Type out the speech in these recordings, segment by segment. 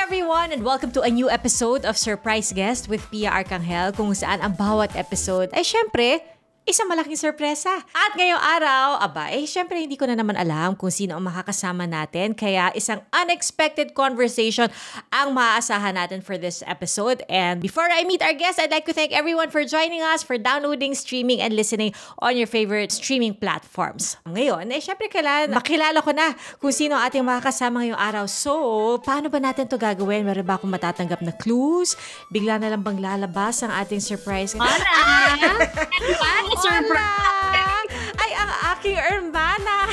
everyone, and welcome to a new episode of Surprise Guest with Pia Arcangel, kung saan ang bawat episode ay syempre isang malaking sorpresa. At ngayong araw, syempre hindi ko na naman alam kung sino ang makakasama natin. Kaya isang unexpected conversation ang maaasahan natin for this episode. And before I meet our guest, I'd like to thank everyone for joining us, for downloading, streaming, and listening on your favorite streaming platforms. Ngayon, syempre makilala ko na kung sino ang ating makakasama ngayong araw. So, paano ba natin to gagawin? Meron ba akong matatanggap na clues? Bigla na lang bang lalabas ang ating surprise? Surprise! Ay, ang aking hermana!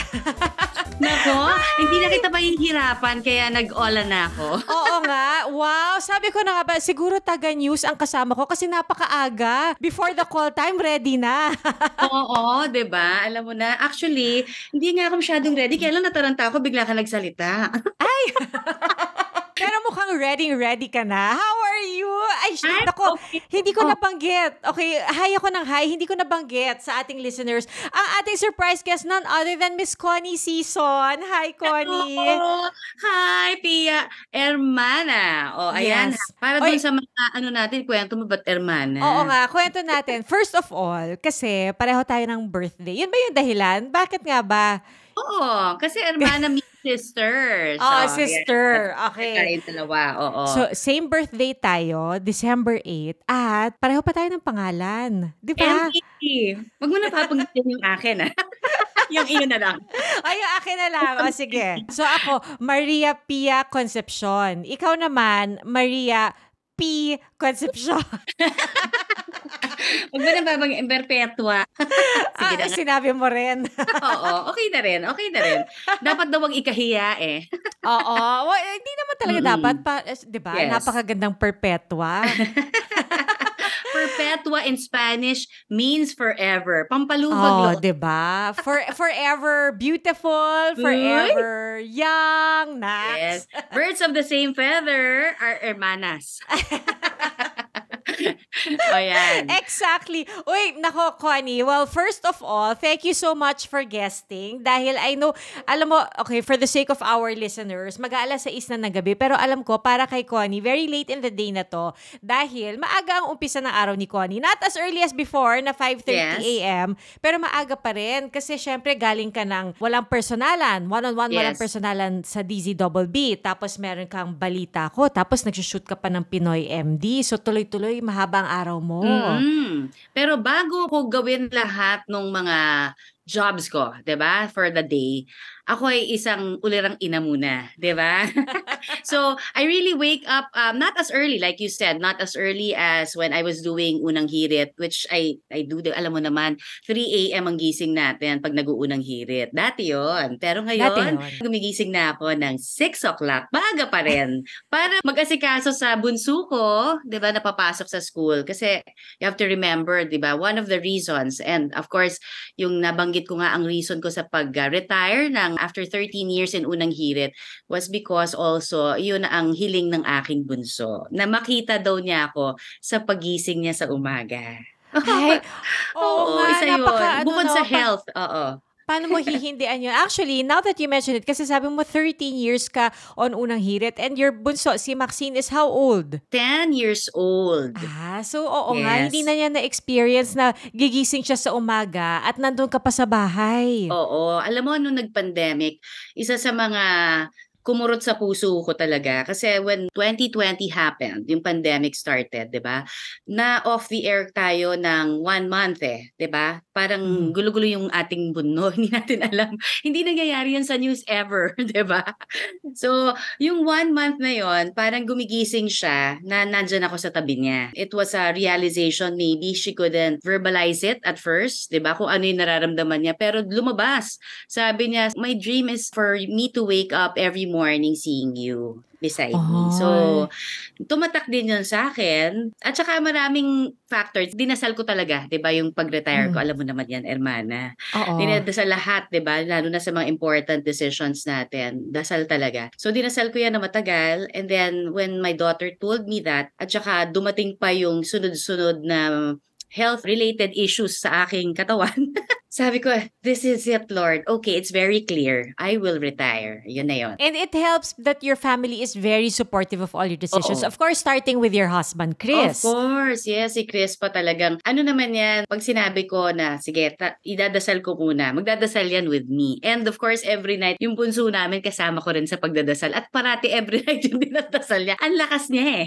Nako, hindi na kita mahihirapan kaya nag-ola na ako. Oo nga. Wow, sabi ko na nga ba, siguro taga-news ang kasama ko kasi napakaaga. Before the call time, ready na. Oo, 'di ba? Alam mo na, actually, hindi nga ako masyadong ready. Kaya lang nataranta ako, bigla ka nagsalita. Ay! Pero mukhang ready ka na. How are you? Ay, nako, okay. Hindi ko nabanggit. Okay, hi ako ng hi. Hindi ko nabanggit sa ating listeners. Ang ating surprise guest, none other than Miss Connie Season. Hi, Connie. Hello. Hi, Pia. Hermana. Ayan. Yes. Para dun sa mga natin, kwento mo ba't hermana? Oo nga, kwento natin. First of all, kasi pareho tayo ng birthday. Yun ba yung dahilan? Bakit nga ba? Oo, kasi hermana means sister. Sister. Okay. Kayong dalawa, oo. So, same birthday tayo, December 8, at pareho pa tayo ng pangalan. Di ba? Wag mo na papanggitin yung akin, Yung iyo na lang. Ay, yung akin na lang. O, sige. So, ako, Maria Pia Concepcion. Ikaw naman, Maria P. Concepcion. Huwag mo na babang perpetua. Sige na. Sinabi mo rin. Oo, okay na rin. Dapat daw wag ikahiya Oo. Well, hindi naman talaga dapat. Di ba? Yes. Napakagandang perpetua. Perpetua in Spanish means forever. Pampalubag di ba? Forever beautiful, forever young, Nax. Yes. Birds of the same feather are hermanas. Yan. Exactly. Uy, nako, Connie. Well, first of all, thank you so much for guesting. Dahil I know, alam mo, okay, for the sake of our listeners, mag-aalas 6 na ng gabi. Pero alam ko, para kay Connie, very late in the day na to. Dahil maaga ang umpisa ng araw ni Connie. Not as early as before, na 5:30 a.m. Pero maaga pa rin. Kasi syempre, galing ka ng walang personalan. One-on-one, walang personalan sa DZBB. Tapos meron kang balita ko. Tapos nagsushoot ka pa ng Pinoy MD. So tuloy-tuloy, mahaba ang araw mo. Pero bago ko gawin lahat ng mga jobs ko, 'di ba? For the day, ako ay isang ulirang ina muna, 'di ba? So, I really wake up not as early like you said, not as early as when I was doing unang hirit, which I do, alam mo naman, 3 a.m. ang gising natin pag nag-uunang hirit. Dati 'yon. Pero ngayon, gumigising na ako ng 6 o'clock. Baga pa rin. Para mag-asikaso sa bunso ko, 'di ba, napapasok sa school. Kasi you have to remember, 'di ba, one of the reasons, and of course, yung nabanggit ko nga ang reason ko sa pag-retire ng after 13 years in unang hirit was because also yun ang hiling ng aking bunso na makita daw niya ako sa pagising niya sa umaga. Ay, isa yun. Bukod sa health, Paano mo hihindian yun? Actually, now that you mentioned it, kasi sabi mo 13 years ka on unang hirit and your bunso, si Maxine, is how old? 10 years old. So nga, hindi na niya na-experience na gigising siya sa umaga at nandun ka pa sa bahay. Oo. Alam mo, nung nag-pandemic, isa sa mga kumurot sa puso ko talaga. Kasi when 2020 happened, yung pandemic started, di ba? Na off the air tayo ng 1 month di ba? Parang gulo-gulo yung ating mundo. Hindi natin alam. Hindi nangyayari yan sa news ever, di ba? So, yung 1 month na yon, parang gumigising siya na nandyan ako sa tabi niya. It was a realization, maybe she couldn't verbalize it at first, di ba? Kung ano yung nararamdaman niya. Pero lumabas. Sabi niya, my dream is for me to wake up every morning seeing you beside me. So, tumatak din yun sa akin. At saka maraming factors. Dinasal ko talaga, di ba, yung pag-retire ko. Alam mo naman yan, hermana. Dinasal lahat, di ba? Lalo na sa mga important decisions natin. Dasal talaga. So, dinasal ko yan na matagal. And then, when my daughter told me that, at saka dumating pa yung sunod-sunod na health-related issues sa aking katawan. sabi ko, this is it, Lord. Okay, it's very clear. I will retire. Yun na yun. And it helps that your family is very supportive of all your decisions. Oo. Of course, starting with your husband, Chris. Of course, yes, si Chris pa talagang, ano naman yan, pag sinabi ko na, sige, idadasal ko muna, magdadasal yan with me. And of course, every night, yung bunso namin, kasama ko rin sa pagdadasal. At parati every night yung dinadasal niya. Ang lakas niya eh.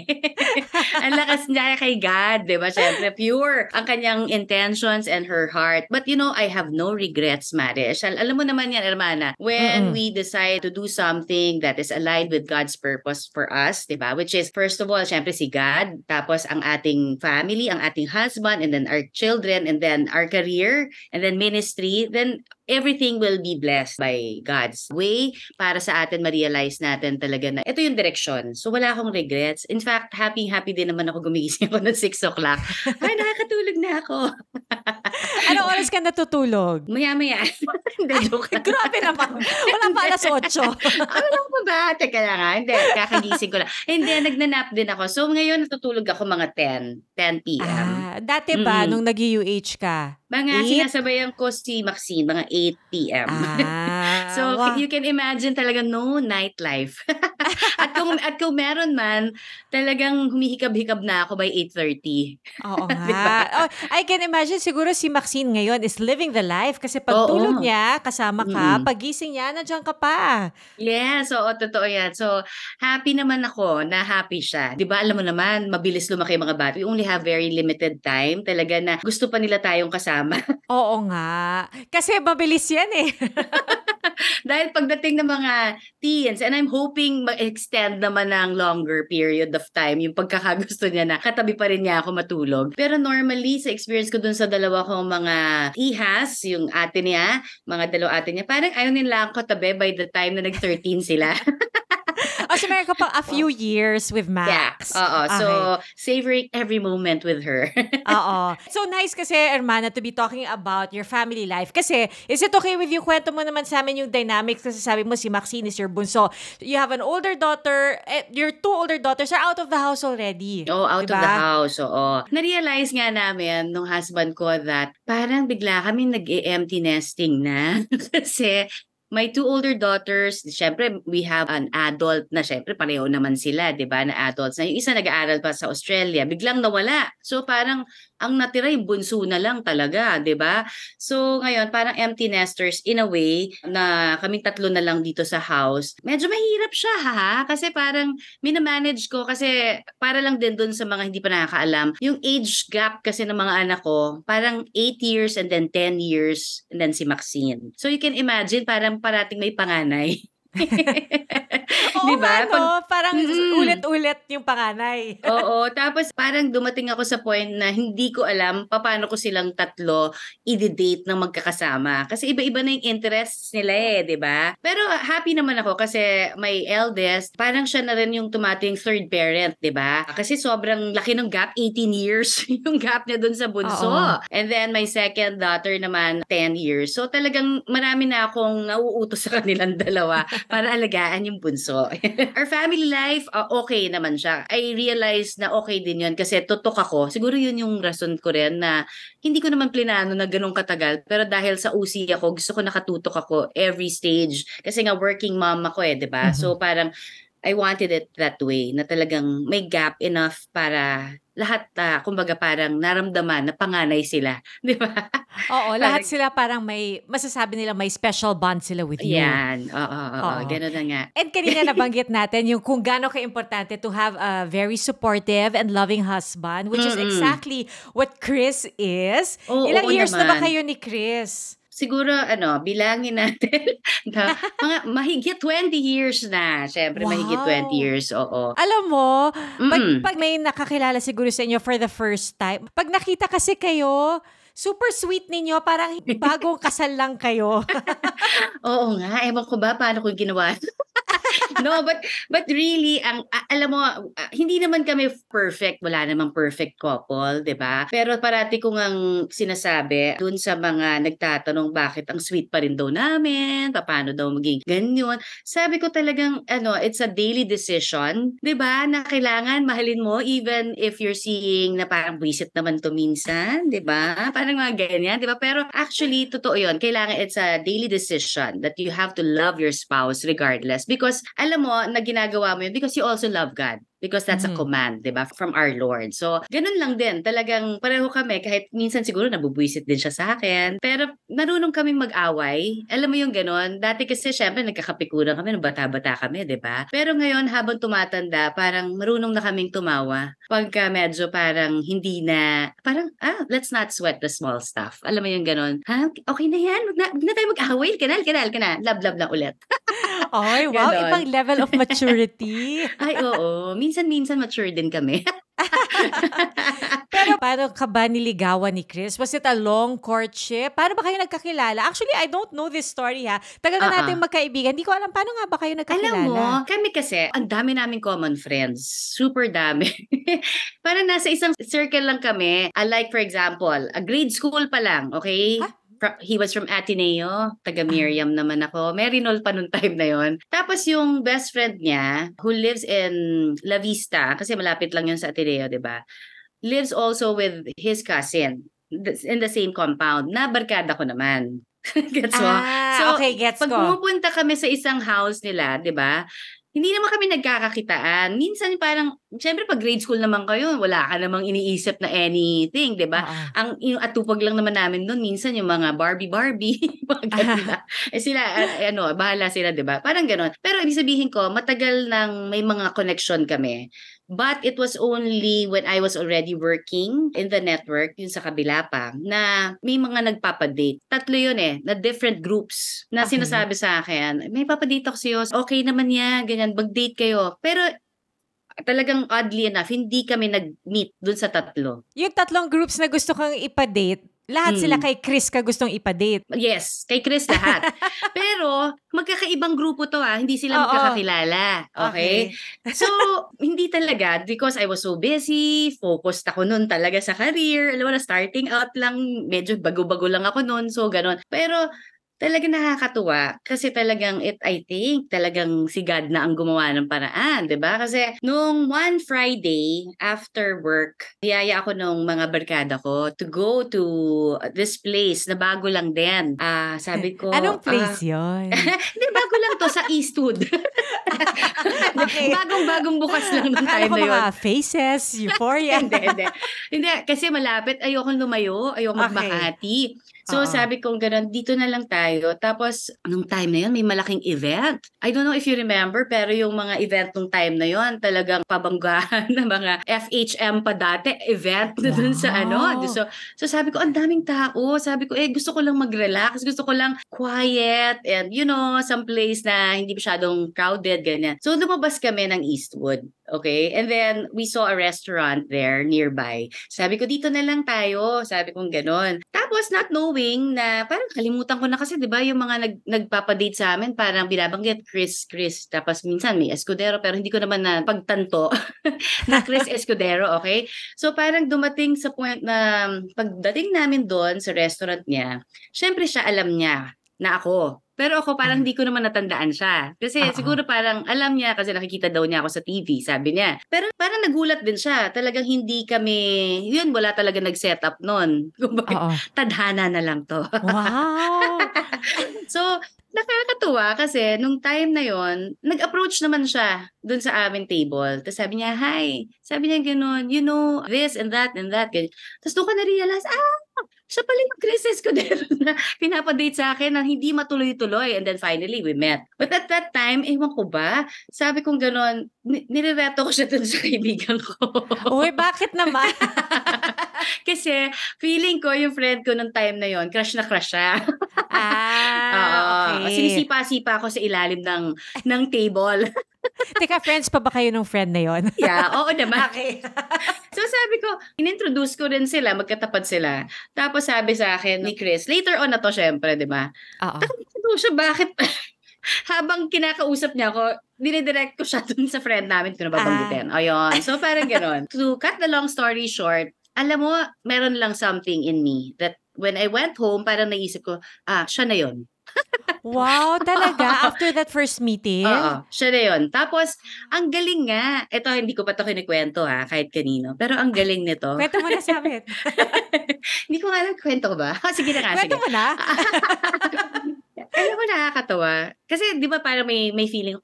Ang lakas niya kay God, di ba? Siyempre, pure ang kanyang intentions and her heart. But you know, I have no regrets, Marish. Alam mo naman yan, Hermana, when we decide to do something that is aligned with God's purpose for us, di ba? Which is, first of all, syempre si God, tapos ang ating family, ang ating husband, and then our children, and then our career, and then ministry, then everything will be blessed by God's way para sa atin ma-realize natin talaga na ito yung direction. So wala akong regrets. In fact, happy din naman ako gumigising ako ng 6 o'clock. Ay, nakakatulog na ako. Anong oras ka natutulog? Maya-maya. Hindi, joke lang. Grabe naman. Wala pa alas 8. Ano pa ba? Teka lang nga. Hindi, kakagising ko lang. Hindi, nagnanap din ako. So ngayon natutulog ako mga 10 p.m. Dati ba, nung nag-UH ka? Mga sinasabayan ko si Maxine, mga 8 p.m. So, wow. you can imagine talaga no nightlife. at kung meron man, talagang humihikab-hikab na ako by 8:30. Oo nga. I can imagine siguro si Maxine ngayon is living the life kasi pag tulog niya, kasama ka, pagising niya, nandiyan ka pa. Yes, oo, totoo yan. So, happy naman ako na happy siya. Di ba, alam mo naman, mabilis lumaki mga bata. We only have very limited time. Talaga na gusto pa nila tayong kasama. Oo nga. Kasi mabilis yan eh. Dahil pagdating ng mga teens, and I'm hoping ma-extend naman ng longer period of time yung pagkakagusto niya na katabi pa rin niya ako matulog. Pero normally, sa experience ko dun sa dalawa kong mga ihas, yung ate niya, mga dalawa ate niya, parang ayaw nila ako katabi by the time na nag-13 sila. So meron ka pang a few years with Max. Yeah, oo. So, savoring every moment with her. Oo. So nice kasi, Hermana, to be talking about your family life. Kasi, is it okay with you? Kwento mo naman sa amin yung dynamics kasi sabi mo si Maxine is your bunso. You have an older daughter. Your 2 older daughters are out of the house already. Oh, out diba? of the house. Oo. Na-realize nga namin nung husband ko that parang bigla kami nag-empty nesting na. Kasi my 2 older daughters, syempre, we have an adult na, syempre, pareho naman sila, di ba, na adults. Na yung isa nag-aaral pa sa Australia, biglang nawala. So, parang, ang natira yung bunso na lang talaga, di ba? So, ngayon, parang empty nesters in a way na kaming 3 na lang dito sa house. Medyo mahirap siya, ha? Kasi parang minamanage ko kasi para lang din dun sa mga hindi pa nakakaalam. Yung age gap kasi ng mga anak ko, parang 8 years and then 10 years and then si Maxine. So, you can imagine, parang parating may panganay. Oo diba? no? Parang ulit-ulit yung panganay. Oo. Tapos parang dumating ako sa point na hindi ko alam paano ko silang 3 i-date ng magkakasama. Kasi iba-iba na yung interests nila eh, di ba? Pero happy naman ako kasi my eldest, parang siya na rin yung tumating 3rd parent, di ba? Kasi sobrang laki ng gap, 18 years yung gap niya dun sa bunso. And then my second daughter naman, 10 years. So talagang marami na akong nauutos sa kanilang dalawa para alagaan yung bunso. Our family life, okay naman siya. I realized na okay din yun kasi tutok ako. Siguro yun yung rason ko rin na hindi ko naman plinano na ganun katagal. Pero dahil sa UC ako, gusto ko nakatutok ako every stage. Kasi nga working mom ako eh, diba? So parang I wanted it that way, na talagang may gap enough para lahat, kumbaga parang naramdaman na panganay sila. Di ba? Oo, lahat sila parang may, masasabi nila may special bond sila with you. Yan, oo. Ganun na nga. And kanina nabanggit natin yung kung gaano ka-importante to have a very supportive and loving husband, which is exactly what Chris is. Ilang years na ba kayo ni Chris? Siguro, bilangin natin na mga mahigit 20 years na. Siyempre, mahigit 20 years, oo. Alam mo, pag may nakakilala siguro sa inyo for the first time, pag nakita kasi kayo, super sweet ninyo, parang bagong kasal lang kayo. Oo nga, ewan ko ba paano ko ginawa. No, but really alam mo, hindi naman kami perfect, wala namang perfect couple, 'di ba? Pero parati ko ngang sinasabi dun sa mga nagtatanong bakit ang sweet pa rin daw namin, paano daw maging ganyan. Sabi ko talagang it's a daily decision, 'di ba? Na kailangan mahalin mo even if you're seeing na parang visit naman to minsan, 'di ba? Parang mga ganyan, 'di ba? Pero actually totoo 'yon. Kailangan it's a daily decision that you have to love your spouse regardless because alam mo na ginagawa mo yun because you also love God. Because that's a command, 'di ba, from our Lord. So, ganun lang din. Talagang pareho kami kahit minsan siguro nabubwisit din siya sa akin. Pero marunong kaming mag-away. Alam mo yung ganun. Dati kasi syempre nagkakapikuran kami nung bata-bata kami, 'di ba? Pero ngayon habang tumatanda, parang marunong na kaming tumawa. Pagka medyo parang hindi na, parang let's not sweat the small stuff. Alam mo yung ganun. Okay na yan. Wag na tayo mag-away. Kanal ka na. Love lang ulit. Ay, wow. Ganon. Ibang level of maturity. Ay, oo. Minsan mature din kami. Pero paano ka ba niligawan ni Chris? Was it a long courtship? Paano ba kayo nagkakilala? Actually, I don't know this story ha. Tagal na natin magkaibigan. Hindi ko alam paano nga ba kayo nagkakilala. Alam mo, kami kasi, ang dami naming common friends. Super dami. Parang nasa isang circle lang kami. Like for example, a grade school pa lang, okay? Huh? He was from Ateneo, taga Miriam naman ako. Merinol pa nung time na yon. Tapos yung best friend niya, who lives in La Vista, kasi malapit lang yun sa Ateneo, di ba? Lives also with his cousin in the same compound, na barkada ko naman. Gets mo? So, okay, gets pag ko. pumupunta kami sa isang house nila, di ba? Hindi naman kami nagkakakitaan. Minsan parang, syempre pag grade school naman kayo, wala ka namang iniisip na anything, di ba? Yung atupag lang naman namin doon, minsan yung mga Barbie, mga ganun. Sila, bahala sila, di ba? Parang ganon. Pero ibig sabihin ko, matagal nang may mga connection kami. But it was only when I was already working in the network, yun sa kabila pa, na may mga nagpapadate. 3 yun na different groups na sinasabi sa akin, may papadate ako sa'yo, okay naman yan, ganyan, mag-date kayo. Pero talagang oddly enough, hindi kami nag-meet dun sa 3. Yung 3 groups na gusto kang ipa-date, lahat sila kay Chris ka gustong ipa-date. Yes, kay Chris lahat. Pero magkakaibang grupo to hindi sila magkakakilala. Okay? So, hindi talaga because I was so busy, focused ako noon talaga sa career. Alam mo na, starting out lang, medyo bago-bago lang ako noon, so ganon. Pero talagang nakakatuwa kasi talagang I think talagang si God na ang gumawa ng paraan, 'di ba? Kasi nung one Friday after work, niyaya ako nung mga barkada ko to go to this place na bago lang din. Sabi ko, anong place 'yon? Hindi, bago lang to sa Eastwood. Bagong bukas lang nung time na yun. Mga Faces, Euphoria. Hindi, kasi malapit, ayokong lumayo, ayokong Makati. So sabi ko gano'n, dito na lang tayo. Tapos nung time na yun, may malaking event. I don't know if you remember, pero yung mga event nung time na yun, talagang pabanggahan na mga FHM pa dati, event na dun sa So sabi ko, ang daming tao. Sabi ko, gusto ko lang mag-relax. Gusto ko lang quiet and some place na hindi masyadong crowded, ganyan. So lumabas kami ng Eastwood. Okay? And then we saw a restaurant there nearby. Sabi ko, dito na lang tayo. Sabi ko gano'n. Tapos not knowing na parang kalimutan ko na kasi 'di ba yung mga nagpapa-date sa amin parang binabanggit Chris tapos minsan may Escudero pero hindi ko naman na pagtanto na Chris Escudero, okay? So parang dumating sa point na pagdating namin doon sa restaurant niya, syempre siya alam niya na ako. Pero ako parang hindi ko naman natandaan siya. Kasi siguro parang alam niya kasi nakikita daw niya ako sa TV, sabi niya. Pero parang nagulat din siya. Talagang hindi kami, wala talaga nag-set up nun. Kumbaga, tadhana na lang to. Wow! So, nakakatuwa kasi nung time na yon, nag-approach naman siya dun sa aming table. Tapos sabi niya, hi. Sabi niya gano'n, this and that and that. Ganyan. Tapos doon ko na-realize, siya pala yung Chris Escudero na pinapadate sa akin na hindi matuloy-tuloy. And then finally, we met. But at that time, ewan ko ba, sabi kong gano'n, nirereto ko siya dun sa kaibigan ko. Uy, bakit naman? Kasi feeling ko yung friend ko nung time na yon, crush na crush siya. Okay. Sinisipa-sipa ako sa ilalim ng table. Teka, friends pa ba kayo nung friend na yon? Yeah, oo naman. Okay. So sabi ko, inintroduce ko rin sila, magkatapat sila. Tapos sabi sa akin ni Chris, later on na to syempre, di ba? Tapos siya, bakit habang kinakausap niya ako, dinidirect ko siya dun sa friend namin ko na babanggitin. Ayun. So, parang gano'n. To cut the long story short, alam mo, meron lang something in me that when I went home, parang naisip ko, siya na yun. Wow, talaga? After that first meeting? Oo, siya na yun. Tapos, ang galing nga. Ito, hindi ko pa ito kinikwento kahit kanino. Pero ang galing nito. Kwento mo na sa amin. Hindi ko nga alam, kwento ko ba? Sige na nga, Kwento sige. mo na. Alam mo, nakakatawa. Kasi di ba parang may feeling,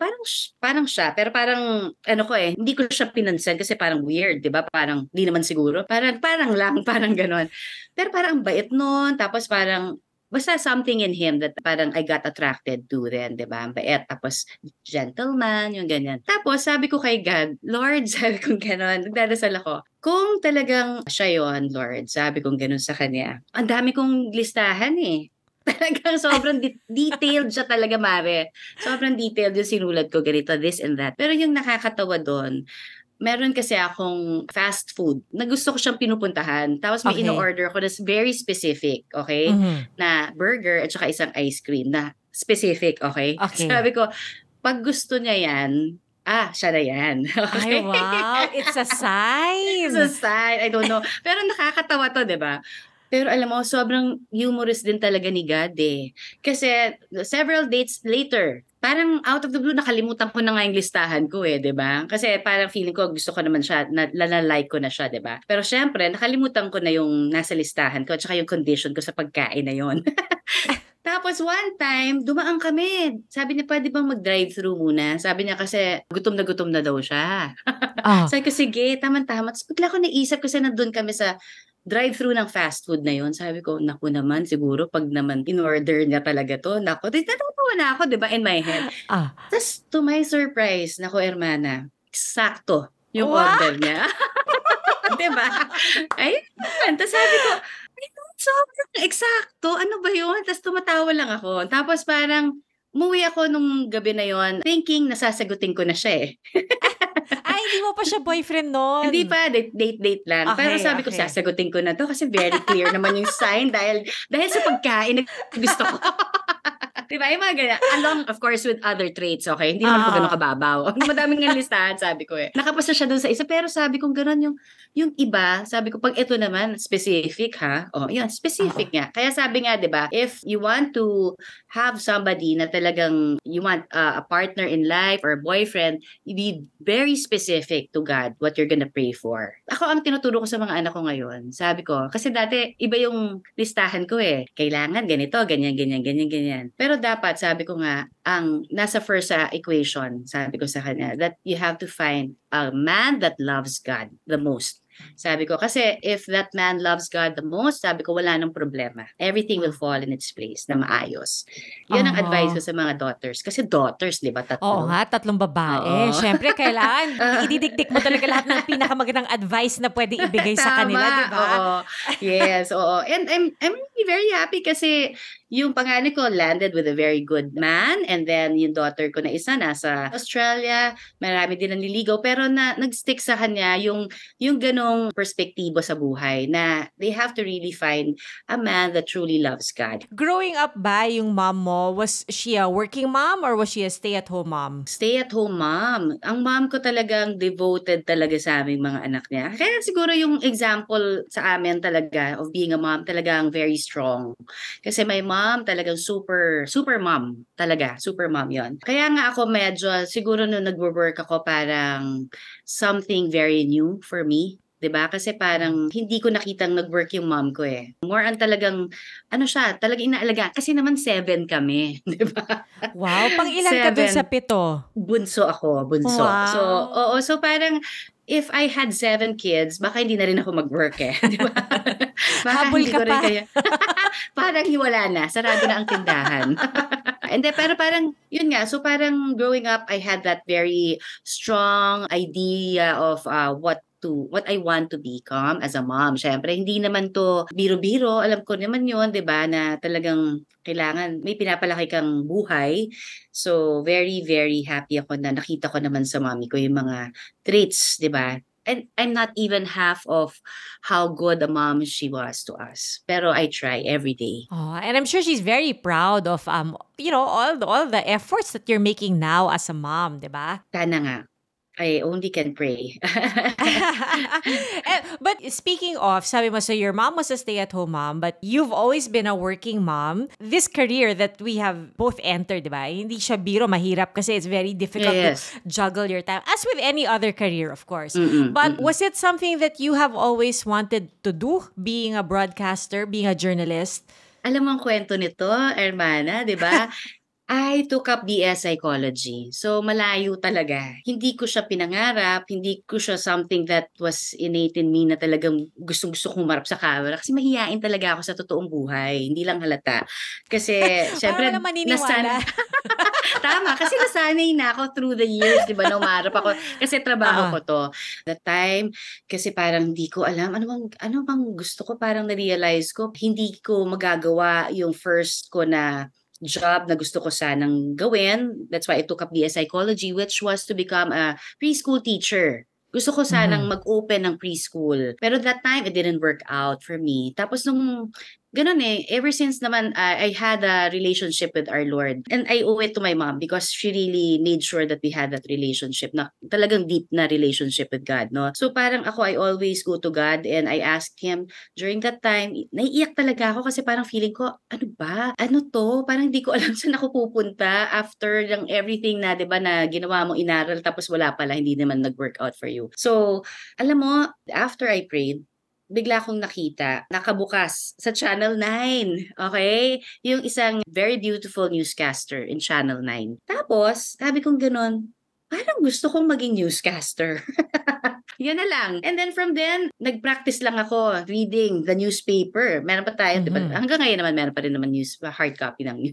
parang siya, pero parang, hindi ko siya pinansin kasi parang weird, di ba? Parang, di naman siguro. Parang lang, parang ganon. Pero parang ang bait nun, tapos parang, basta something in him that parang I got attracted to rin, di ba? Ang bait, tapos gentleman, yung ganyan. Tapos sabi ko kay God, Lord, sabi ko ganon, nagdadasal ako. Kung talagang siya yon, Lord, sabi kong ganon sa kanya. Ang dami kong listahan Talagang sobrang detailed siya talaga, Mare. Sobrang detailed yung sinulat ko, ganito, this and that. Pero yung nakakatawa doon, meron kasi akong fast food na gusto ko siyang pinupuntahan. Tapos may Okay. in-order ko that's very specific, okay? Mhm. Na burger at saka isang ice cream na specific, okay? Okay. Sabi ko, pag gusto niya yan, siya na yan. Ay, Okay? wow. It's a sign. It's a sign. I don't know. Pero nakakatawa to, di ba? Pero alam mo, sobrang humorous din talaga ni God Kasi several dates later, parang out of the blue, nakalimutan ko na nga yung listahan ko di ba? Kasi parang feeling ko, gusto ko naman siya, like ko na siya, di ba? Pero syempre, nakalimutan ko na yung nasa listahan ko at saka yung condition ko sa pagkain na yon. Tapos one time, dumaan kami. Sabi niya, pwede bang mag-drive-thru muna? Sabi niya kasi, gutom na daw siya. Sabi ko, sige, tama-tama. Tapos bigla ko naisip kasi nandun kami sa drive-thru ng fast food na yon. Sabi ko, naku naman, siguro pag naman in-order niya talaga to, naku, natatawa na ako, di ba, in my head. Tapos, to my surprise, naku, hermana, sakto yung order niya. Di ba? Ayun. Tapos sabi ko, sobrang eksakto. Ano ba yun? Tapos tumatawa lang ako. Tapos parang, umuwi ako nung gabi na yon thinking nasasagutin ko na siya Ay, hindi mo pa siya boyfriend nun. Hindi pa, date lang. Okay, Pero sabi ko, sasagutin ko na to kasi very clear naman yung sign dahil sa pagkain na gusto ko. Diba? Yung mga ganyan. Along, of course, with other traits, okay? Hindi naman po ganun kababaw. Madaming nga listahan, sabi ko Nakapasa siya dun sa isa, pero sabi ko ganun yung iba, sabi ko, pag ito naman, specific yan, specific nga. Kaya sabi nga, diba, if you want to have somebody na talagang you want a partner in life or boyfriend, you be very specific to God what you're gonna pray for. Ako, ang tinuturo ko sa mga anak ko ngayon, sabi ko, kasi dati, iba yung listahan ko Kailangan ganito, ganyan, ganyan, ganyan, ganyan. Pero dapat, sabi ko nga, ang nasa first equation, sabi ko sa kanya, that you have to find a man that loves God the most. Sabi ko, kasi if that man loves God the most, sabi ko, wala nang problema. Everything will fall in its place na maayos. Yun ang advice ko sa mga daughters. Kasi daughters, di ba, 3? Oo nga, 3 babae. Siyempre, kailangan ididikdik mo talaga lahat ng pinakamagandang advice na pwede ibigay sa kanila, di ba? Oo. Yes, oo. And I'm really very happy kasi yung panganay ko landed with a very good man, and then yung daughter ko na isa nasa Australia, marami din nanliligaw, pero nag-stick sa kanya yung ganong perspektibo sa buhay na they have to really find a man that truly loves God. Growing up ba, yung mom mo, was she a working mom or was she a stay-at-home mom? Stay-at-home mom. Ang mom ko talagang devoted talaga sa aming mga anak niya. Kaya siguro yung example sa amin talaga of being a mom talagang very strong. Kasi my mom talagang super mom talaga. Super mom yon. Kaya nga ako medyo, siguro nung nag-work ako parang something very new for me. 'Di ba? Kasi parang hindi ko nakitang nag-work yung mom ko More on talagang talagang inaalagaan kasi naman 7 kami, 'di ba? Wow, pang ilan ka dun sa 7? Bunso ako, bunso. Wow. So, so parang if I had 7 kids, baka hindi na rin ako mag-work 'di ba? Baka Habol hindi ka ko rin pa. kaya. Parang wala na, sarado na ang tindahan. And then, pero parang, yun nga, so parang growing up, I had that very strong idea of what I want to become as a mom. Syempre, hindi naman to biro-biro. Alam ko naman yun, di ba, na talagang kailangan may pinapalaki kang buhay. So, very, very happy ako na nakita ko naman sa mommy ko yung mga traits, di ba? And I'm not even half of how good a mom she was to us. Pero I try every day. Oh, and I'm sure she's very proud of all the efforts that you're making now as a mom, 'di ba? Sana nga. I only can pray. But speaking of, sabi mo, so your mom was a stay-at-home mom, but you've always been a working mom. This career that we have both entered, di ba? Hindi siya biro, mahirap kasi it's very difficult to juggle your time. As with any other career, of course. But was it something that you have always wanted to do, being a broadcaster, being a journalist? Alam mo ang kwento nito, Hermana, di ba? I took up BS Psychology. So, malayo talaga. Hindi ko siya pinangarap, hindi ko siya something that was innate in me na talagang gustong-gusto kong humarap sa camera. Kasi mahihain talaga ako sa totoong buhay. Hindi lang halata. Kasi, syempre, parang maniniwala. Tama, kasi nasanay na ako through the years, di ba, na umarap ako. Kasi trabaho ko to. That time, kasi parang hindi ko alam, ano bang gusto ko, parang na-realize ko, hindi ko magagawa yung first ko na job na gusto ko sanang gawin. That's why I took up BS Psychology, which was to become a preschool teacher. Gusto ko sanang mag-open ng preschool. Pero that time, it didn't work out for me. Tapos nung ganun ever since naman, I had a relationship with our Lord. And I owe it to my mom because she really made sure that we had that relationship, na talagang deep na relationship with God, no? So parang ako, I always go to God and I asked Him during that time, naiiyak talaga ako kasi parang feeling ko, ano ba? Ano to? Parang hindi ko alam saan ako pupunta after ng everything na, di ba, na ginawa mong inaral tapos wala pala, hindi naman nag-work out for you. So, alam mo, after I prayed, bigla akong nakita, nakabukas sa Channel 9, okay? Yung isang very beautiful newscaster in Channel 9. Tapos, sabi kong ganun, parang gusto kong maging newscaster. Yan na lang. And then from then, nag-practice lang ako reading the newspaper. Meron pa tayo, di ba? Hanggang ngayon naman, meron pa rin naman hard copy ng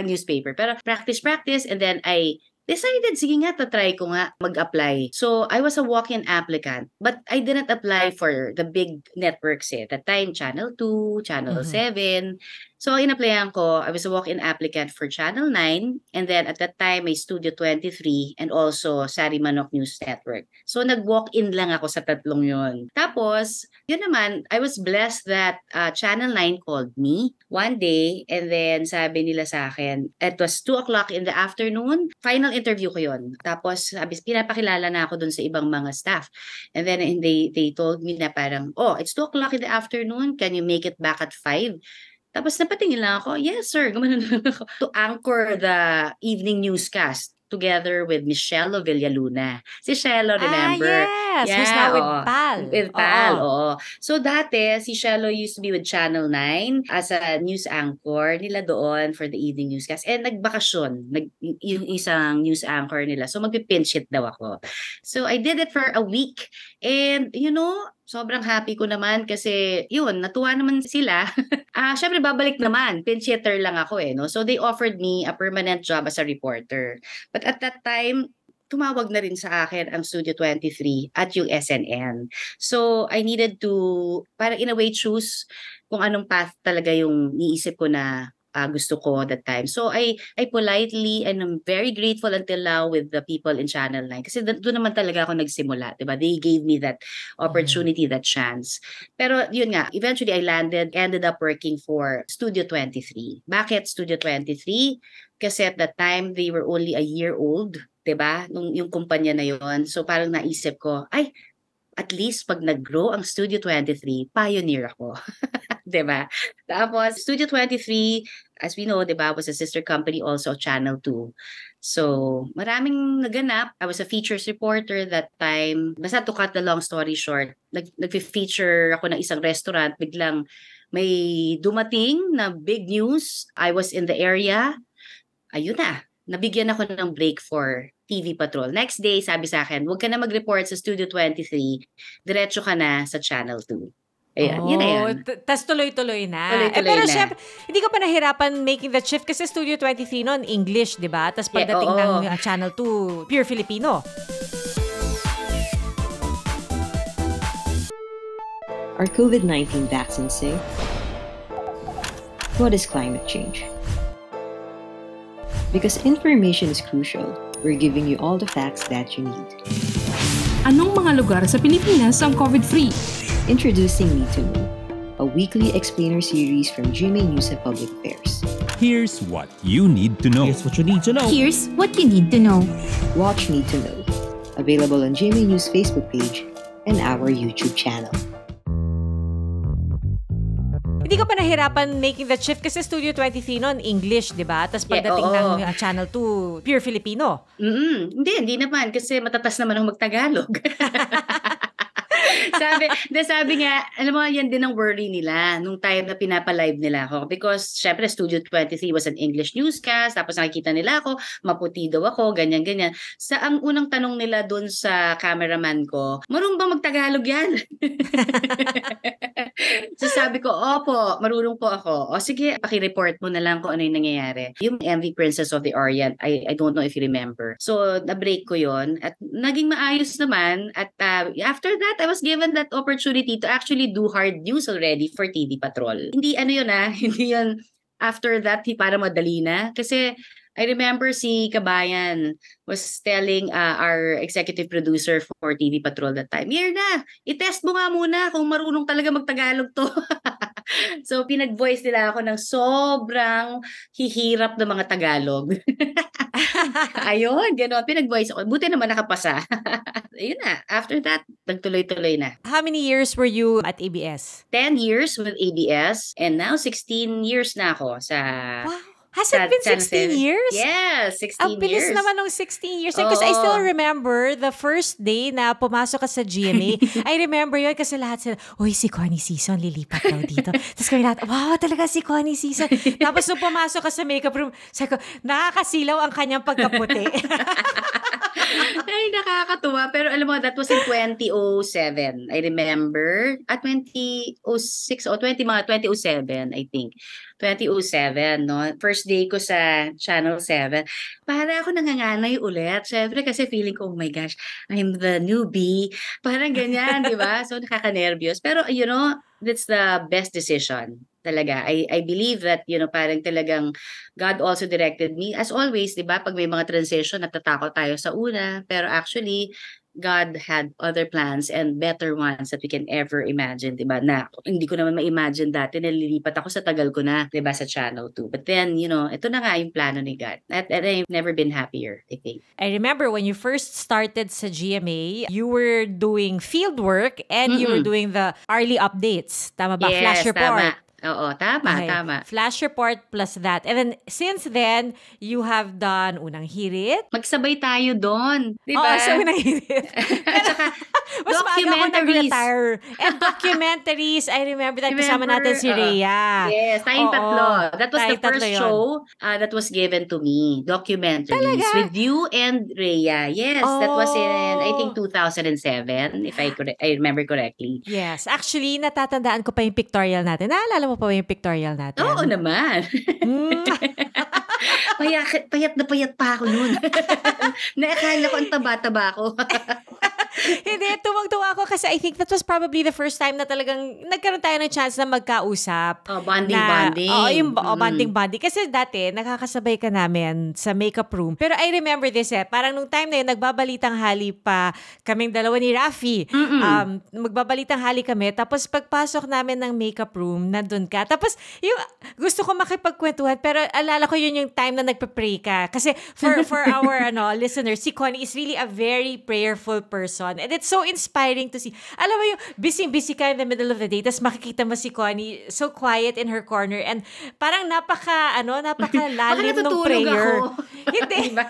newspaper. Pero practice, and then I decided, sige nga, tatry ko nga mag-apply. So, I was a walk-in applicant, but I didn't apply for the big networks at that time, Channel 2, Channel 7. So, in-applyan ko, I was a walk-in applicant for Channel 9, and then at that time, may Studio 23, and also Sari Manok News Network. So, nag-walk-in lang ako sa tatlong yun. Tapos, yun naman, I was blessed that Channel 9 called me one day, and then sabi nila sa akin, it was 2 o'clock in the afternoon, final interview ko yun. Tapos, sabi, pinapakilala na ako dun sa ibang mga staff. And then, they told me na parang, it's 2 o'clock in the afternoon, can you make it back at 5? Tapos napatingin lang ako, yes sir, gumanon lang ako. To anchor the evening newscast together with Miss Shelo Villaluna. Si Shelo, remember? Yes, who's now with PAL. With PAL, oo. So dati, si Shelo used to be with Channel 9 as a news anchor nila doon for the evening newscast. And nagbakasyon, yung isang news anchor nila. So magpipinch hit daw ako. So I did it for a week. And sobrang happy ko naman kasi yun, natuwa naman sila. Syempre babalik naman, pinch hitter lang ako no. So they offered me a permanent job as a reporter. But at that time, tumawag na rin sa akin ang Studio 23 at yung SNN. So I needed to, parang in a way, choose kung anong path talaga yung niisip ko na gusto ko that time. So I politely, and I'm very grateful until now with the people in Channel 9 kasi doon naman talaga ako nagsimula, diba? They gave me that opportunity, that chance. Pero yun nga, eventually I ended up working for Studio 23. Bakit Studio 23? Kasi at that time, they were only a year old, diba? Yung kumpanya na yun. So parang naisip ko, at least pag nag-grow ang Studio 23, pioneer ako. Diba? Tapos, Studio 23, as we know, diba, was a sister company also of Channel 2. So, maraming naganap. I was a features reporter that time. Basta to cut the long story short, nag-feature ako ng isang restaurant. Biglang may dumating na big news. I was in the area. Ayun na. Nabigyan ako ng break for TV Patrol. Next day, sabi sa akin, huwag ka na mag-report sa Studio 23. Diretso ka na sa Channel 2. Ayan, yun na yan. Tas tuloy-tuloy na. Tuloy-tuloy pero na. syempre, hindi ka pa nahirapan making that shift kasi Studio 23 noon, English, di ba? Tas pagdating ng Channel 2, pure Filipino. Are COVID-19 vaccines safe? What is climate change? Because information is crucial, we're giving you all the facts that you need. Anong mga lugar sa Pilipinas ang COVID-free? Introducing Need to Know, a weekly explainer series from GMA News and Public Affairs. Here's what you need to know. Here's what you need to know. Here's what you need to know. Watch Need to Know, available on GMA News Facebook page and our YouTube channel. Hindi ka pa nahirapan making that shift kasi Studio 23 noon, English, di ba? Tapos pagdating ng Channel 2, pure Filipino. Hindi naman kasi matatas naman ang magtagalog. sabi nga, alam mo, yan din ang worry nila nung time na pinapalive nila ako. Because, syempre, Studio 23 was an English newscast. Tapos nakikita nila ako, maputi daw ako, ganyan-ganyan. Ang unang tanong nila dun sa cameraman ko, marunong bang magtagalog yan? So sabi ko, opo, marunong po ako. O sige, pakireport mo na lang kung ano yung nangyayari. Yung MV Princess of the Orient, I don't know if you remember. So, na-break ko yon at naging maayos naman. At after that, I was given that opportunity to actually do hard news already for TV Patrol. Hindi hindi yun after that, para madali na. Kasi I remember si Kabayan was telling our executive producer for TV Patrol that time, Mirna, itest mo nga muna kung marunong talaga magtagalog to. So, pinag-voice nila ako ng sobrang hihirap ng mga Tagalog. Ayun, gano'n. Pinag-voice ako. Buti naman nakapasa. Ayun na. After that, nagtuloy-tuloy na. How many years were you at ABS? 10 years with ABS and now 16 years na ako sa... Wow. Has it been 16 years? Yes, 16 years. Ang bilis naman ng 16 years. Because I still remember the first day na pumasok ka sa GMA. I remember yun kasi lahat sila, uy, si Connie Season, lilipat daw dito. Tapos kami lahat, wow, talaga si Connie Season. Tapos nung pumasok ka sa makeup room, sabi ko, nakakasilaw ang kanyang pagkaputi. Ay, nakakatuwa. Pero alam mo, that was in 2007. I remember. At 2006 o 2007, I think. 2007, no? First day ko sa Channel 7. Para ako nanganganay ulit. Siyempre kasi feeling ko, oh my gosh, I'm the newbie. Parang ganyan, di ba? So, nakaka-nervyos. Pero, that's the best decision. Talaga. I believe that, parang talagang God also directed me. As always, di ba? Pag may mga transition, natatakot tayo sa una. Pero actually, God had other plans and better ones that we can ever imagine, di ba? Na hindi ko naman ma-imagine dati, nalilipat ako sa tagal ko na, di ba, sa Channel 2. But then, ito na nga yung plano ni God. And I've never been happier, I think. I remember when you first started sa GMA, you were doing field work and you were doing the hourly updates. Tama ba? Yes, Flash report. Tama. Oo, tama, Okay. tama. Flash report plus that. And then, since then, you have done unang hirit. Magsabay tayo doon, di Oo, ba? so unang hirit. At saka, Mas maaga ako documentaries. nag-retire. And documentaries, I remember that kasama natin si Rhea. Yes, tayong Oo. tatlo. That was Tayong the first tatlo yun. show that was given to me. Documentaries. Talaga? With you and Rhea. Yes, that was in, I think, Oh. 2007, if I remember correctly. Yes. Actually, natatandaan ko pa yung pictorial natin. Naalala mo pa ba yung pictorial natin? Oo naman. Mm. Payat na payat pa ako noon. Naakala ko ang taba-taba ko. Hindi, tuwag-tuwa ako kasi I think that was probably the first time na talagang nagkaroon tayo ng chance na magkausap. Bonding. Oo, yung bonding. Kasi dati, nakakasabay ka namin sa makeup room. Pero I remember this parang nung time na yun, nagbabalitang hali pa kaming dalawa ni Rafi. Magbabalitang hali kami. Tapos pagpasok namin ng makeup room, nandun ka. Tapos yung gusto ko makipagkwentuhan, pero alala ko yun yung time na nagpe-pray ka. Kasi for our listeners, si Connie is really a very prayerful person. And it's so inspiring to see. Alam mo yung busy ka in the middle of the day, tapos makikita mo si Connie so quiet in her corner and parang napakalalim ng prayer. Ako. Hindi. Diba?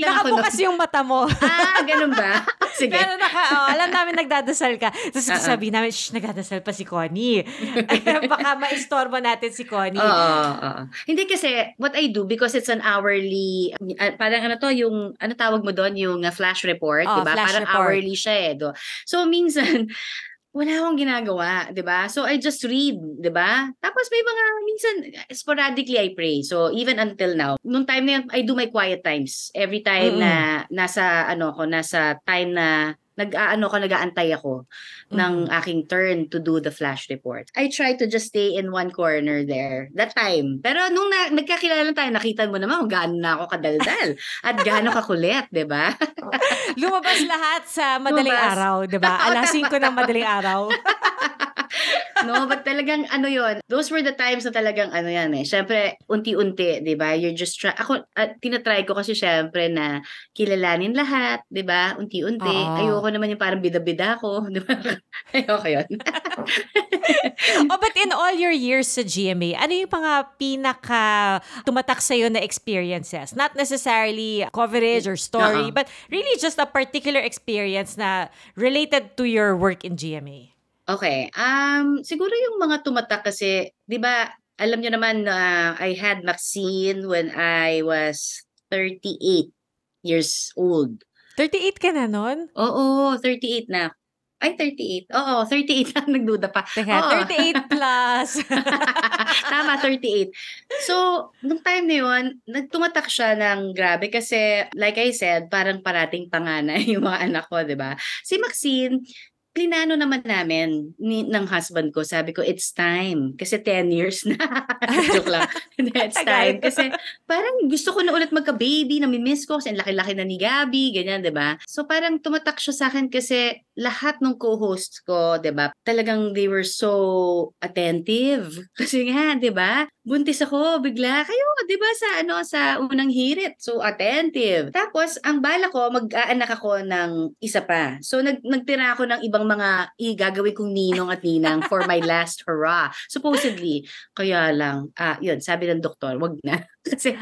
Nakabukas yung mata mo. Ganun ba? Sige. Pero alam namin nagdadasal ka. Tapos sabihin namin, nagdadasal pa si Connie. Baka maistorbo natin si Connie. Oo. Hindi kasi, what I do, because it's an hourly, parang yung, tawag mo doon, yung flash report, diba? Flash Parang report. hourly siya So, minsan, wala akong ginagawa, diba? So, I just read, diba? Tapos may mga, minsan, sporadically I pray. So, even until now, nung time na yun, I do my quiet times. Every time na nasa time na nag-aantay ako ng aking turn to do the flash report. I try to just stay in one corner there that time. Pero nung nagkakilala tayo, nakita mo naman kung gaano na ako kadaldal at gaano kakulit, di ba? Lumabas lahat sa madaling araw, di ba? Alas 5 ng madaling araw. No, but talagang yun, those were the times na talagang syempre, unti-unti, di ba? You're just tinatry ko kasi syempre na kilalanin lahat, di ba? Unti-unti. Ayoko naman yung parang bida-bida ko, di ba? Ayoko yun. But in all your years sa GMA, ano yung pinaka tumatak sa'yo na experiences? Not necessarily coverage or story, but really just a particular experience na related to your work in GMA. Okay. Siguro yung mga tumatak kasi, 'di ba, alam niyo naman na I had Maxine when I was 38 years old. 38 ka na nun? Oo, 38 na. Ay, 38. Oo, 38 na. Nagduda pa. Teka, 38 plus. Tama, 38. So, nung time na yun, nagtumatak siya ng grabe kasi, like I said, parang parating panganay yung mga anak ko, 'di ba? Si Maxine, plinano naman namin ng husband ko. Sabi ko, it's time. Kasi 10 years na. Joke lang. It's time. Kasi parang gusto ko na ulit magka-baby, namimiss ko kasi ang laki-laki na ni Gabby, ganyan, di ba? So parang tumatak siya sa akin kasi lahat ng co-hosts ko, di ba, talagang they were so attentive. Kasi nga, di ba, buntis ako bigla. Kayo, di ba, sa unang hirit. So attentive. Tapos, ang bala ko, mag-aanak ako ng isa pa. So nagtira ako ng ibang mga gagawin kong ninong at ninang for my last hurrah. Supposedly. Kaya lang, yun, sabi ng doktor, wag na. Kasi,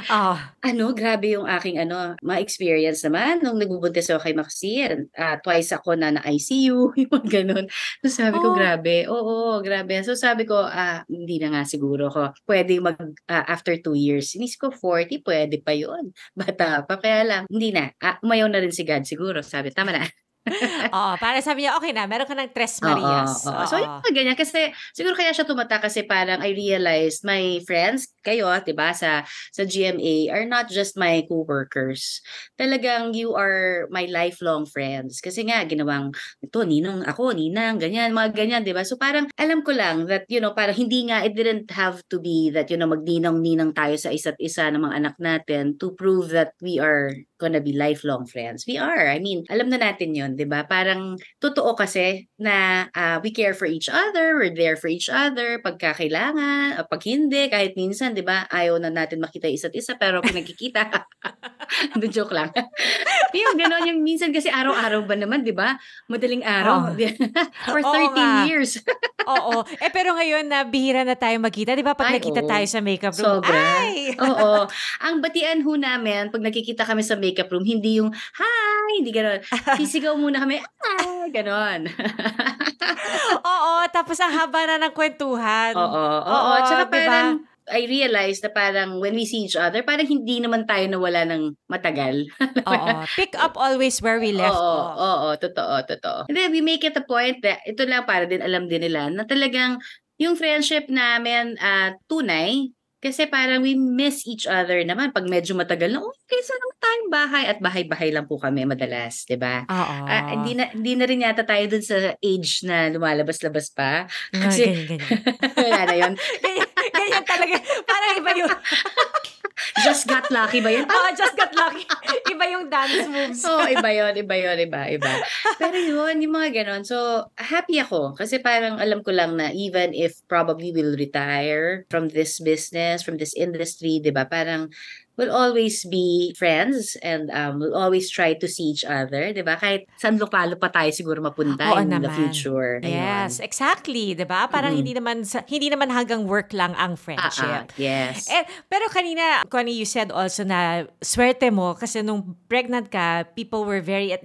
grabe yung aking, ma-experience naman nung nagbubuntis ako kay Maxine. Twice ako na ICU, yung ganun. So sabi ko, grabe. Oo, grabe. So sabi ko, hindi na nga siguro ko. Pwede after 2 years. Inisip ko, 40, pwede pa yun. Bata pa. Kaya lang, hindi na. Umayaw na rin si God siguro. Sabi, tama na. Para sabi niya, okay na, meron ka ng Tres Marias. So, yung ganyan. Kasi, siguro kaya siya tumata kasi parang I realized my friends, kayo, diba, sa GMA, are not just my co-workers. Talagang you are my lifelong friends. Kasi nga, ginawang, ito, ninong ako, ninang, ganyan, mga ganyan, diba? So, parang, alam ko lang that, parang hindi nga, it didn't have to be that, magninang-ninang tayo sa isa't isa ng mga anak natin to prove that we are gonna be lifelong friends. We are. I mean, alam na natin yun, di ba? Parang totoo kasi na we care for each other, we're there for each other, pagka kailangan, pag hindi, kahit minsan, di ba, ayaw na natin makita isa't isa, pero pinagkikita. Joke lang. Yung gano'n, yung minsan kasi araw-araw ba naman, di ba? Madaling araw. For 13 years. Oo. Pero ngayon, bihira na tayo magkita. Di ba? Pag nakita tayo sa makeup room, sobra. Oo. Ang batian ho namin, pag nakikita kami sa makeup room, hindi yung, hi, hindi gano'n. Sisigaw muna kami, gano'n. Oo. Tapos ang haba na ng kwentuhan. Oo. Tsaka parang, I realized na parang when we see each other, parang hindi naman tayo nawala ng matagal. Oo. Pick up always where we left off. Oo. Totoo. And then we make it a point that, ito lang para din alam din nila, na talagang yung friendship namin tunay, kasi parang we miss each other naman pag medyo matagal na, kaysa naman tayong bahay at bahay-bahay lang po kami madalas, 'di ba? Hindi na rin yata tayo dun sa age na lumalabas-labas pa. Kasi ganyan. Wala na 'yon. Ganyan talaga. Parang iba yung Just got lucky ba yun? Just got lucky. Iba yung dance moves. Iba yun. Pero yun, yung mga ganon. So, happy ako. Kasi parang alam ko lang na even if probably we'll retire from this business, from this industry, di ba? Parang we'll always be friends and we'll always try to see each other, di ba? Kahit saan lupalo pa tayo siguro mapunta in the future. Yes, exactly, di ba? Parang hindi naman hanggang work lang ang friendship. Yes. Pero kanina, Connie, you said also na swerte mo kasi nung pregnant ka,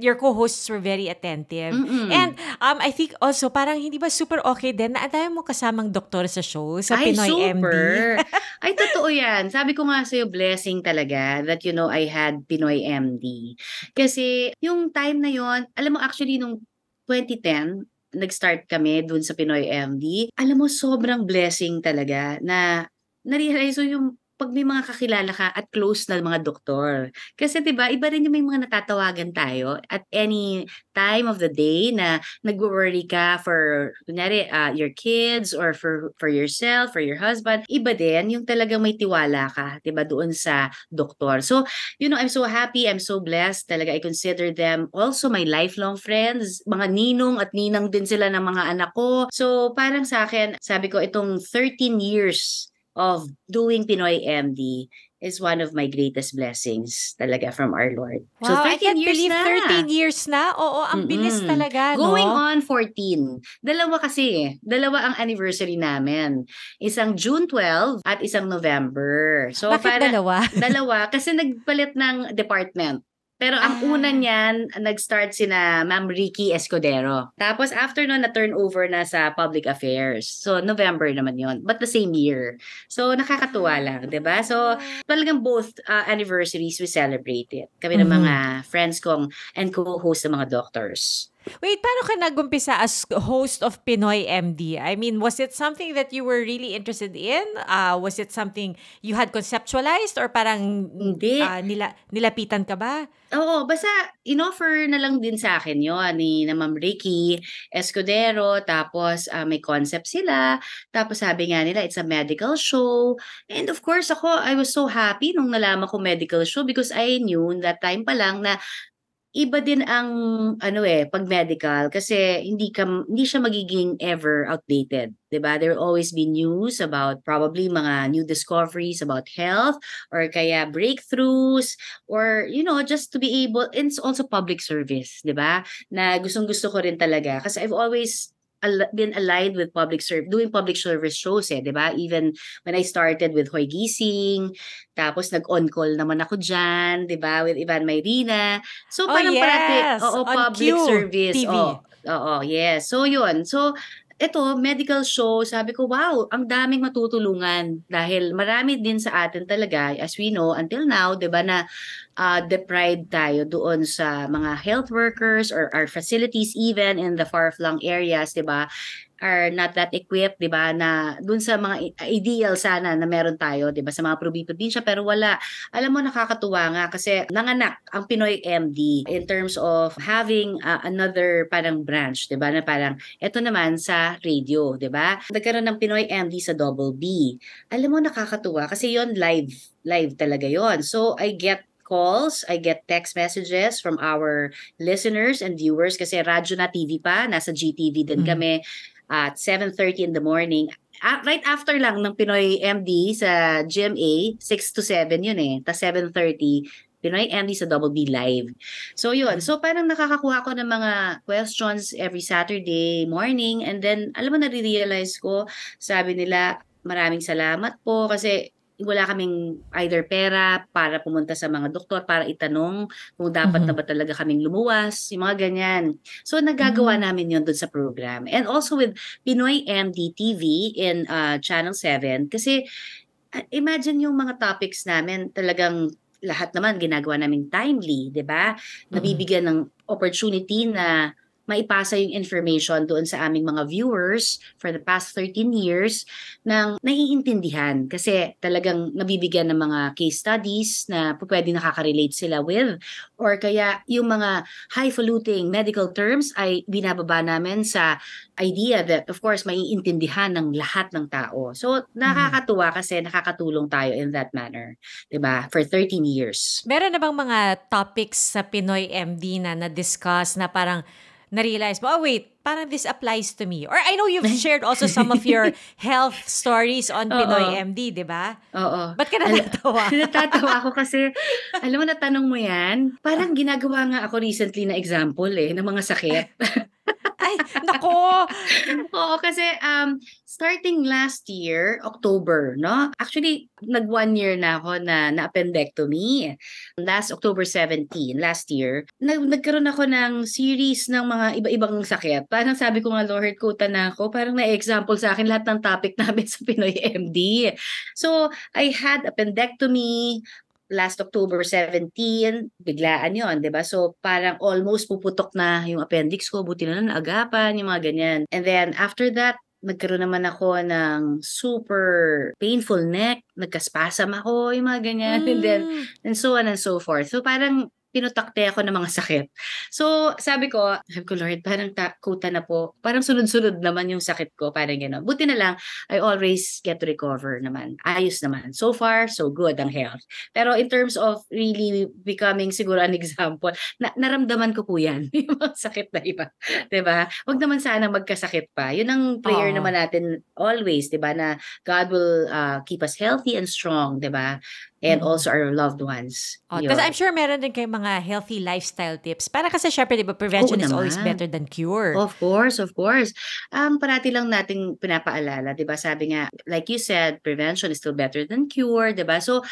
your co-hosts were very attentive. And I think also parang hindi ba super okay din na andayan mo kasamang doktor sa show, sa Pinoy MD? Ay, totoo yan. Sabi ko nga sa'yo, blessing talaga that I had Pinoy MD. Kasi yung time na yon, alam mo actually nung 2010, nag-start kami dun sa Pinoy MD. Alam mo, sobrang blessing talaga na na-realize yung pag may mga kakilala ka at close na mga doktor. Kasi 'di ba, iba rin yung may mga natatawagan tayo at any time of the day na nagwo-worry ka for kunyari your kids or for yourself, for your husband. Iba din yung talagang may tiwala ka, 'di ba, doon sa doktor. So, I'm so happy, I'm so blessed. Talaga I consider them also my lifelong friends. Mga ninong at ninang din sila ng mga anak ko. So, parang sa akin, sabi ko itong 13 years of doing Pinoy MD is one of my greatest blessings talaga from our Lord. So Wow, I 13 can't years believe na. 13 years na. Oo, ang bilis talaga, no? Going on 14. Dalawa kasi. Dalawa ang anniversary namin. Isang June 12 at isang November. So Bakit dalawa? Dalawa kasi nagpalit ng department. Pero ang una niyan, nag-start sina Ma'am Ricky Escudero. Tapos after nun, na-turnover na sa Public Affairs. So November naman yon, but the same year. So nakakatuwa lang, 'di ba? So talagang both anniversaries we celebrated. Kami ng mga friends kong and co-host ng mga doctors. Wait, paano ka nag-umpisa as host of Pinoy MD? I mean, was it something that you were really interested in? Was it something you had conceptualized or parang Hindi. nilapitan ka ba? Oo, basta in-offer na lang din sa akin yon ni na Ma'am Ricky Escudero. Tapos may concept sila. Tapos sabi nga nila, it's a medical show. And of course, I was so happy nung nalaman ko medical show because I knew that time pa lang na iba din ang pag medical kasi hindi siya magiging ever outdated, 'di ba? There will always be news about probably mga new discoveries about health or kaya breakthroughs or just to be able, and it's also public service, 'di ba? Na gustong-gusto ko rin talaga kasi I've always been aligned with doing public service shows 'di ba? Even when I started with Hoy Gising, tapos nag-on-call naman ako diyan, 'di ba? With Ivan Mayrina. So parang yes! On public Q service. TV. Yes. So yun. So ito, medical show, sabi ko, wow, ang daming matutulungan dahil marami din sa atin talaga, as we know, until now, 'di ba, na deprived tayo doon sa mga health workers or our facilities even in the far-flung areas, 'di ba, are not that equipped, 'di ba, na doon sa mga ideal sana na meron tayo, 'di ba, sa mga probinsya, pero wala. Alam mo, nakakatuwa nga kasi nanganak ang Pinoy MD in terms of having another parang branch, 'di ba, na parang eto naman sa radio, 'di ba? Nagkaroon ng Pinoy MD sa Double B. Alam mo, nakakatuwa kasi yon live talaga yon. So I get calls, I get text messages from our listeners and viewers kasi radyo na TV pa, nasa GTV din kami at 7:30 in the morning. Right after lang ng Pinoy MD sa GMA, 6 to 7 yun Tapos 7:30, Pinoy MD sa Double B Live. So yun. So parang nakakakuha ko ng mga questions every Saturday morning and then, alam mo, nare-realize ko, sabi nila, maraming salamat po kasi wala kaming either pera para pumunta sa mga doktor para itanong kung dapat na ba talaga kaming lumuwas, yung mga ganyan. So nagagawa namin yun doon sa program. And also with Pinoy MD TV in Channel 7 kasi imagine yung mga topics namin talagang lahat naman ginagawa namin timely, 'di ba? Nabibigyan ng opportunity na maipasa yung information doon sa aming mga viewers for the past 13 years nang naiintindihan kasi talagang nabibigyan ng mga case studies na pwede nakaka-relate sila with or kaya yung mga highfalutin medical terms ay binababa namin sa idea that of course maiintindihan ng lahat ng tao. So nakakatuwa kasi nakakatulong tayo in that manner, 'di ba? For 13 years. Meron na bang mga topics sa Pinoy MD na na-discuss na parang na-realize mo, wait, parang this applies to me. Or I know you've shared also some of your health stories on Pinoy MD, di ba? Oo. Ba't ka natatawa? Natatawa ako kasi, alam mo, natanong mo yan, parang ginagawa nga ako recently na example ng mga sakit. Ay, nako! Oo, kasi starting last year, October, no? Actually, nag 1 year na ako na appendectomy. Last October 17, last year, nagkaroon ako ng series ng mga iba-ibang sakit. Parang sabi ko nga, Lord, quota na ako. Parang na-example sa akin lahat ng topic namin sa Pinoy MD. So, I had appendectomy, last October 17, biglaan yon, 'di ba? So parang almost puputok na yung appendix ko, buti na lang naagapan, yung mga ganyan. And then after that, nagkaroon naman ako ng super painful neck, nagkaspasm ako, yung mga ganyan, and so on and so forth. So parang pinutakte ako ng mga sakit. So sabi ko, Lord, parang kuta na po. Parang sunod-sunod naman yung sakit ko, parang gano'n. Buti na lang, I always get to recover naman. Ayos naman. So far, so good ang health. Pero in terms of really becoming siguro an example, naramdaman ko po yan, yung mga sakit na iba. Diba? Huwag naman sana magkasakit pa. Yun ang prayer naman natin always, diba? Na God will keep us healthy and strong, diba? And also our loved ones. Kasi I'm sure meron din kayong mga healthy lifestyle tips. Para kasi syempre, di ba, prevention is always better than cure. Of course, of course. Parati lang nating pinapaalala, di ba? Sabi nga, like you said, prevention is still better than cure, di ba? So,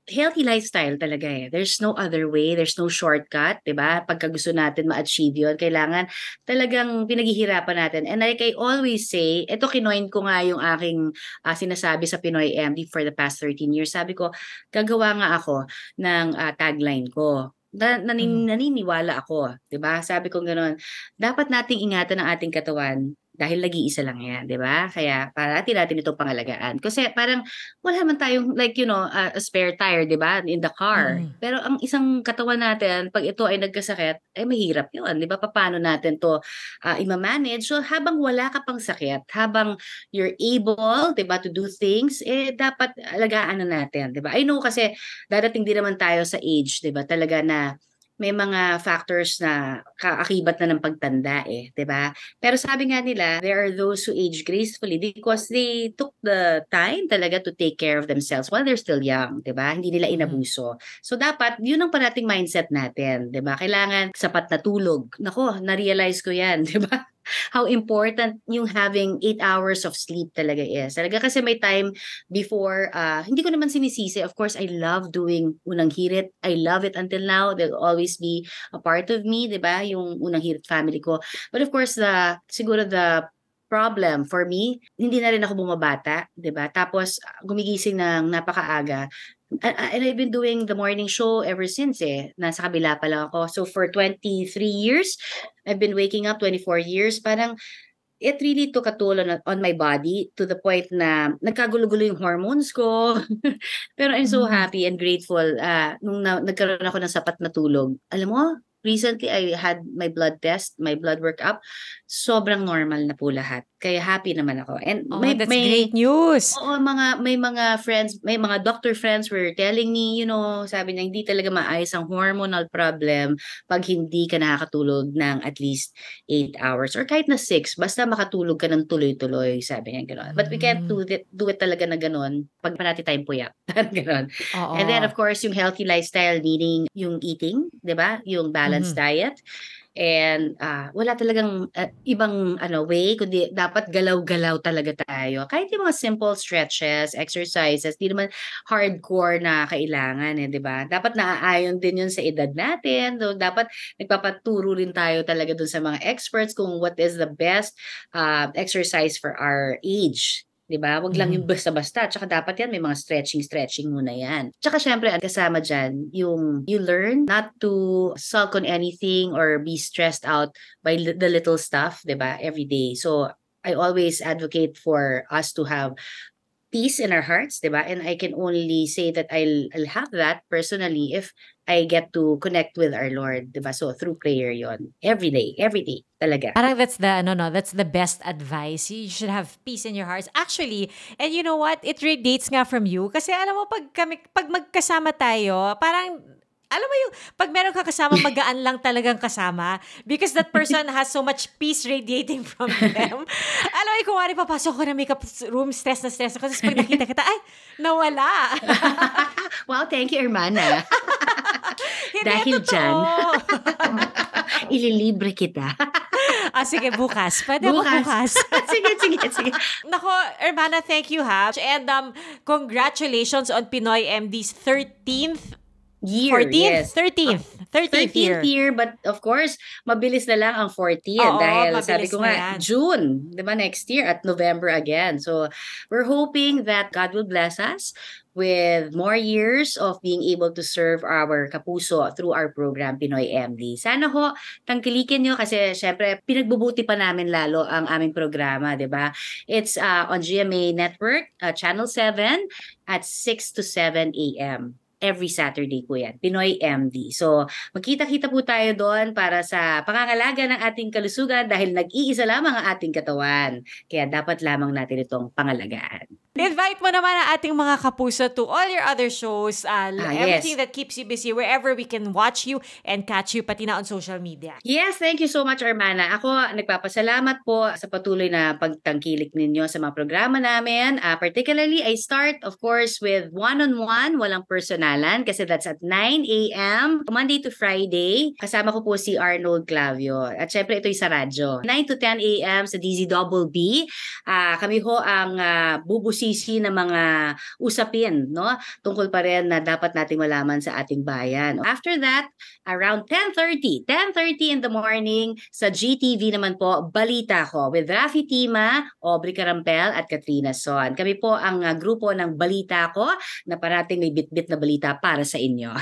healthy lifestyle talaga eh. There's no other way. There's no shortcut, di ba? Pagka gusto natin ma-achieve yun, kailangan talagang pinaghihirapan natin. And like I always say, ito kinoin ko nga yung aking sinasabi sa Pinoy MD for the past 13 years. Sabi ko, gagawa nga ako ng tagline ko. Naniniwala ako, di ba? Sabi ko gano'n, dapat nating ingatan ang ating katawan dahil nag-iisa lang yan, di ba? Kaya parati natin itong pangalagaan. Kasi parang wala man tayong like, a spare tire, di ba? In the car. Pero ang isang katawan natin, pag ito ay nagkasakit, ay mahirap yun, di ba? Paano natin to ima-manage? So habang wala ka pang sakit, habang you're able, di ba, to do things, dapat alagaan na natin, di ba? I know kasi dadating din naman tayo sa age, di ba? Talaga na may mga factors na kaakibat na ng pagtanda 'di ba? Pero sabi nga nila, there are those who age gracefully because they took the time talaga to take care of themselves while they're still young, 'di ba? Hindi nila inabuso. So dapat 'yun ang parating mindset natin, 'di ba? Kailangan sapat na tulog. Nako, na-realize ko 'yan, 'di ba? How important yung having 8 hours of sleep talaga is. Talaga kasi may time before, hindi ko naman sinisisi. Of course, I love doing Unang Hirit. I love it until now. They'll always be a part of me, di ba? Yung Unang Hirit family ko. But of course, siguro the problem for me, hindi na rin ako bumabata, di ba? Tapos, gumigising ng napakaaga. And I've been doing the morning show ever since Nasa kabila pa lang ako. So for 23 years, I've been waking up 24 years. Parang it really took a toll on my body to the point na nagkagulo-gulo yung hormones ko. Pero I'm so happy and grateful nung nagkaroon ako ng sapat na tulog. Alam mo, recently I had my blood test, my blood workup. Sobrang normal na po lahat. Kaya happy naman ako. And that's great news. Oo, may mga friends, may mga doctor friends were telling me, sabi niya hindi talaga maayos ang hormonal problem pag hindi ka nakakatulog ng at least 8 hours or kahit na 6, basta makatulog ka ng tuloy-tuloy, sabi niya gano'n. But we can't do it talaga na gano'n pag parati tayong puyat. Gano'n. And then of course, yung healthy lifestyle meaning yung eating, 'di ba? Yung balanced diet. And wala talagang ibang way, kundi dapat galaw-galaw talaga tayo. Kahit yung mga simple stretches, exercises, di naman hardcore na kailangan, di ba? Dapat naaayon din yun sa edad natin. So, dapat nagpapaturo rin tayo talaga dun sa mga experts kung what is the best exercise for our age. Diba? Wag lang yung basta-basta. Tsaka dapat yan, may mga stretching muna yan. Tsaka syempre, kasama dyan, yung you learn not to sulk on anything or be stressed out by the little stuff, diba? Every day. So, I always advocate for us to have peace in our hearts, diba? And I can only say that I'll have that personally if I get to connect with our Lord, diba? So, through prayer yon every day, talaga. Parang that's the best advice. You should have peace in your hearts. Actually, and you know what? It radiates nga from you. Kasi alam mo, pag magkasama tayo, parang, alam mo yung, pag meron ka kasama, magaan lang talagang kasama. Because that person has so much peace radiating from them. Alam mo, kung wari papasok ko na makeup room, stress na stress. Kasi pag nakita kita, ay, nawala. Wow, thank you, Hermana. Dahil dyan, ililibre kita. Sige, bukas. Pwede bukas. Sige. Nako, Hermana, thank you, ha. And congratulations on Pinoy MD's 13th year. 14th? Yes. 13th year. But of course, mabilis na lang ang 14th. Dahil sabi ko nga, June, di ba, next year at November again. So, we're hoping that God will bless us with more years of being able to serve our kapuso through our program, Pinoy MD. Sana ho, tangkilikin nyo kasi syempre pinagbubuti pa namin lalo ang aming programa, di ba? It's on GMA Network, Channel 7 at 6 to 7 a.m. Every Saturday po yan, Pinoy MD. So, magkita-kita po tayo doon para sa pangangalaga ng ating kalusugan dahil nag-iisa lamang ang ating katawan. Kaya dapat lamang natin itong pangalagaan. Invite mo naman ang ating mga kapuso to all your other shows, everything yes. that keeps you busy, wherever we can watch you and catch you, pati na on social media. Yes, thank you so much, Armana. Ako, nagpapasalamat po sa patuloy na pagtangkilik ninyo sa mga programa namin. Particularly, I start, of course, with one-on-one, walang personalan, kasi that's at 9 a.m., Monday to Friday. Kasama ko po si Arnold Clavio. At syempre, ito'y sa radyo. 9 to 10 a.m. sa DZBB. Kami ho ang bubusisi ng mga usapin, no? Tungkol pa rin na dapat nating malaman sa ating bayan. After that, around 10:30 in the morning sa GTV naman po, Balita Ko with Rafi Tima, Aubrey Carampel at Katrina Son. Kami po ang grupo ng Balita Ko na parating may bit-bit na balita para sa inyo.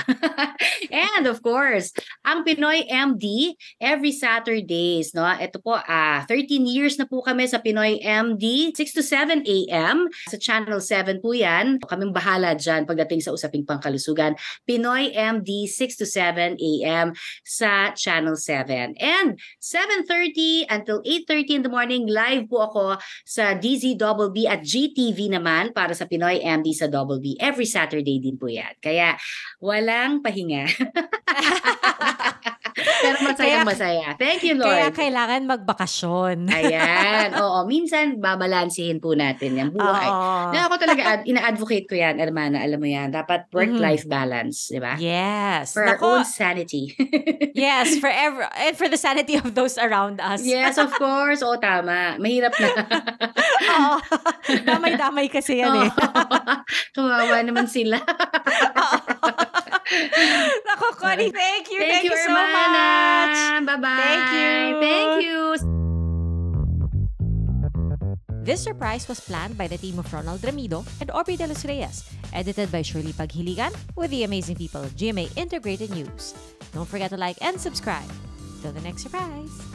And of course, ang Pinoy MD every Saturdays, no? Ito po 13 years na po kami sa Pinoy MD, 6 to 7 a.m. sa Channel 7 po yan. Kaming bahala dyan pagdating sa usaping pangkalusugan. Pinoy MD 6 to 7 a.m. sa Channel 7. And 7:30 until 8:30 in the morning, live po ako sa DZBB at GTV naman para sa Pinoy MD sa Double B. Every Saturday din po yan. Kaya walang pahinga. Pero masaya. Thank you, Lord. Kaya kailangan magbakasyon. Ayan. Oo, minsan babalansihin po natin yung buhay. Na ako talaga, ina-advocate ko yan, Armana, alam mo yan. Dapat work-life balance, di ba? Yes. For our own sanity. Yes, and for the sanity of those around us. Yes, of course. Oo, tama. Mahirap na. Oo. Damay-damay kasi yan eh. Kawawa naman sila. Naku, Connie, thank you. Thank you so Armana. much. Bye-bye. Thank you. This surprise was planned by the team of Ronald Ramido and Aubrey De Los Reyes, edited by Shirley Paghiligan with the amazing people of GMA Integrated News. Don't forget to like and subscribe. Till the next surprise.